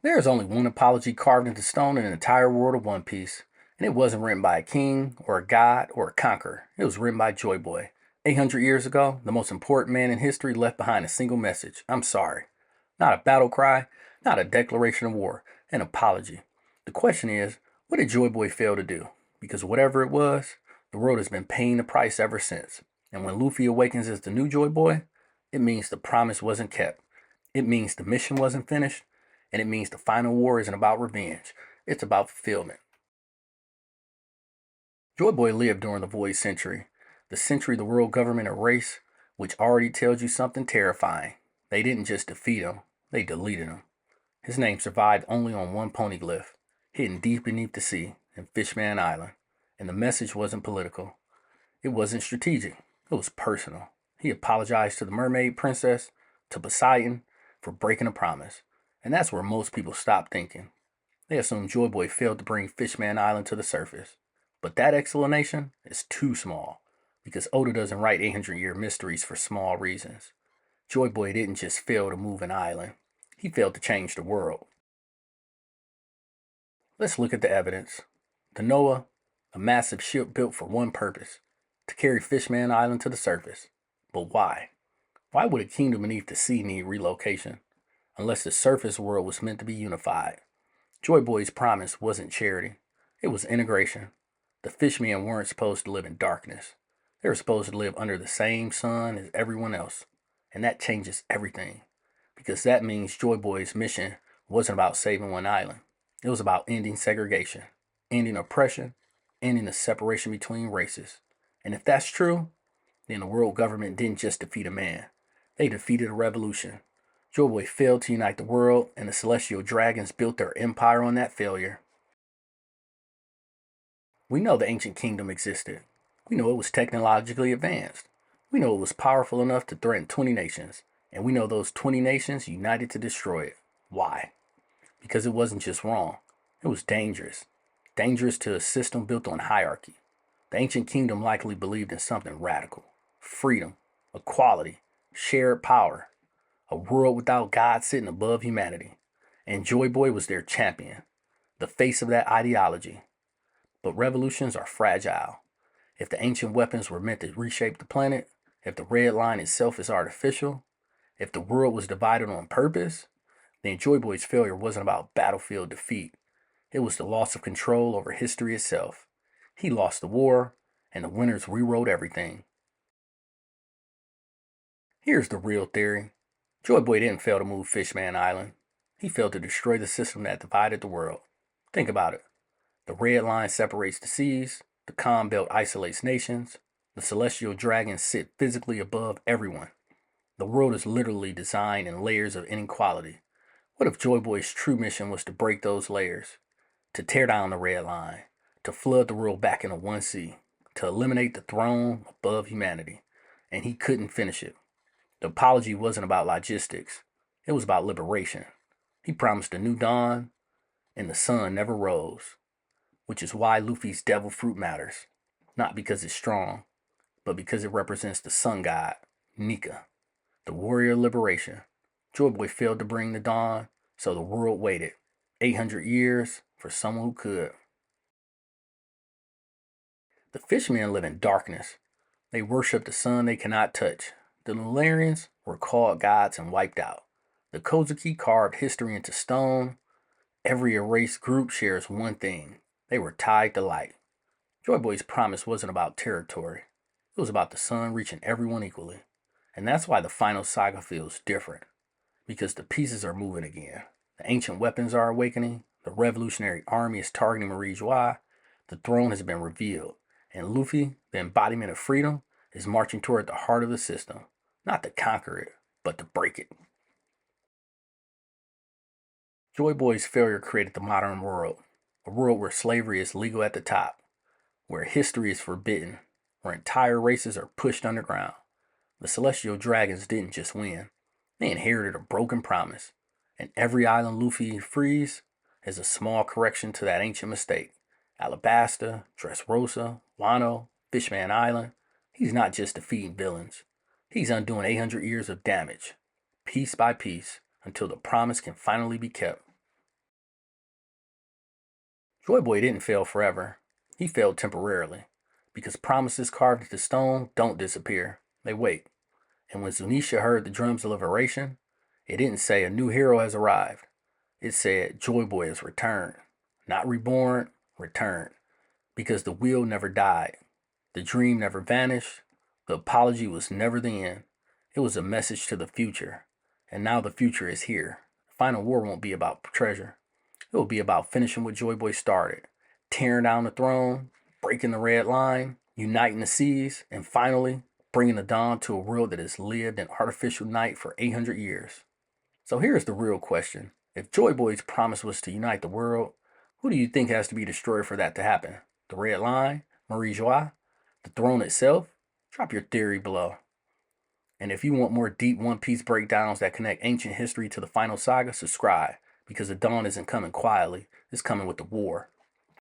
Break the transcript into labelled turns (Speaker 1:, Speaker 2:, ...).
Speaker 1: There is only one apology carved into stone in the entire world of One Piece, and it wasn't written by a king or a god or a conqueror. It was written by Joy Boy. 800 years ago, the most important man in history left behind a single message: I'm sorry. Not a battle cry, not a declaration of war, an apology. The question is, what did Joy Boy fail to do? Because whatever it was, the world has been paying the price ever since. And when Luffy awakens as the new Joy Boy, it means the promise wasn't kept. It means the mission wasn't finished, and it means the final war isn't about revenge. It's about fulfillment. Joy Boy lived during the Void Century, the century the world government erased, which already tells you something terrifying. They didn't just defeat him, they deleted him. His name survived only on one poneglyph, hidden deep beneath the sea in Fishman Island. And the message wasn't political. It wasn't strategic. It was personal. He apologized to the mermaid princess, to Poseidon, for breaking a promise. And that's where most people stop thinking. They assume Joy Boy failed to bring Fishman Island to the surface. But that explanation is too small, because Oda doesn't write 800-year mysteries for small reasons. Joy Boy didn't just fail to move an island, he failed to change the world. Let's look at the evidence. The Noah, a massive ship built for one purpose: to carry Fishman Island to the surface. But why? Why would a kingdom beneath the sea need relocation? Unless the surface world was meant to be unified. Joy Boy's promise wasn't charity, it was integration. The fishmen weren't supposed to live in darkness. They were supposed to live under the same sun as everyone else. And that changes everything. Because that means Joy Boy's mission wasn't about saving one island. It was about ending segregation, ending oppression, ending the separation between races. And if that's true, then the world government didn't just defeat a man. They defeated a revolution. Joy Boy failed to unite the world, and the celestial dragons built their empire on that failure. We know the ancient kingdom existed. We know it was technologically advanced. We know it was powerful enough to threaten 20 nations. And we know those 20 nations united to destroy it. Why? Because it wasn't just wrong. It was dangerous. Dangerous to a system built on hierarchy. The ancient kingdom likely believed in something radical: freedom, equality, shared power, a world without God sitting above humanity. And Joy Boy was their champion, the face of that ideology. But revolutions are fragile. If the ancient weapons were meant to reshape the planet, if the red line itself is artificial, if the world was divided on purpose, then Joy Boy's failure wasn't about battlefield defeat. It was the loss of control over history itself. He lost the war, and the winners rewrote everything. Here's the real theory. Joy Boy didn't fail to move Fishman Island. He failed to destroy the system that divided the world. Think about it. The red line separates the seas, the calm belt isolates nations, the celestial dragons sit physically above everyone. The world is literally designed in layers of inequality. What if Joy Boy's true mission was to break those layers? To tear down the red line, to flood the world back into one sea, to eliminate the throne above humanity. And he couldn't finish it. The apology wasn't about logistics, it was about liberation. He promised a new dawn, and the sun never rose, which is why Luffy's devil fruit matters. Not because it's strong, but because it represents the sun god, Nika, the warrior of liberation. Joy Boy failed to bring the dawn, so the world waited 800 years for someone who could. The fishmen live in darkness. They worship the sun they cannot touch. The Lularians were called gods and wiped out. The Kozuki carved history into stone. Every erased group shares one thing: they were tied to light. Joy Boy's promise wasn't about territory. It was about the sun reaching everyone equally. And that's why the final saga feels different. Because the pieces are moving again. The ancient weapons are awakening. The revolutionary army is targeting Marie Joie. The throne has been revealed. And Luffy, the embodiment of freedom, is marching toward the heart of the system. Not to conquer it, but to break it. Joy Boy's failure created the modern world. A world where slavery is legal at the top, where history is forbidden, where entire races are pushed underground. The celestial dragons didn't just win. They inherited a broken promise. And every island Luffy frees is a small correction to that ancient mistake. Alabasta, Dressrosa, Wano, Fishman Island. He's not just defeating villains. He's undoing 800 years of damage, piece by piece, until the promise can finally be kept. Joy Boy didn't fail forever. He failed temporarily, because promises carved into stone don't disappear. They wait. And when Zunisha heard the drums of liberation, it didn't say a new hero has arrived. It said Joy Boy has returned. Not reborn, returned. Because the will never died. The dream never vanished. The apology was never the end. It was a message to the future. And now the future is here. The final war won't be about treasure. It will be about finishing what Joy Boy started. Tearing down the throne, breaking the red line, uniting the seas, and finally bringing the dawn to a world that has lived in artificial night for 800 years. So here's the real question. If Joy Boy's promise was to unite the world, who do you think has to be destroyed for that to happen? The red line? Marie Joie? The throne itself? Drop your theory below. And if you want more deep One Piece breakdowns that connect ancient history to the final saga, subscribe, because the dawn isn't coming quietly, it's coming with the war.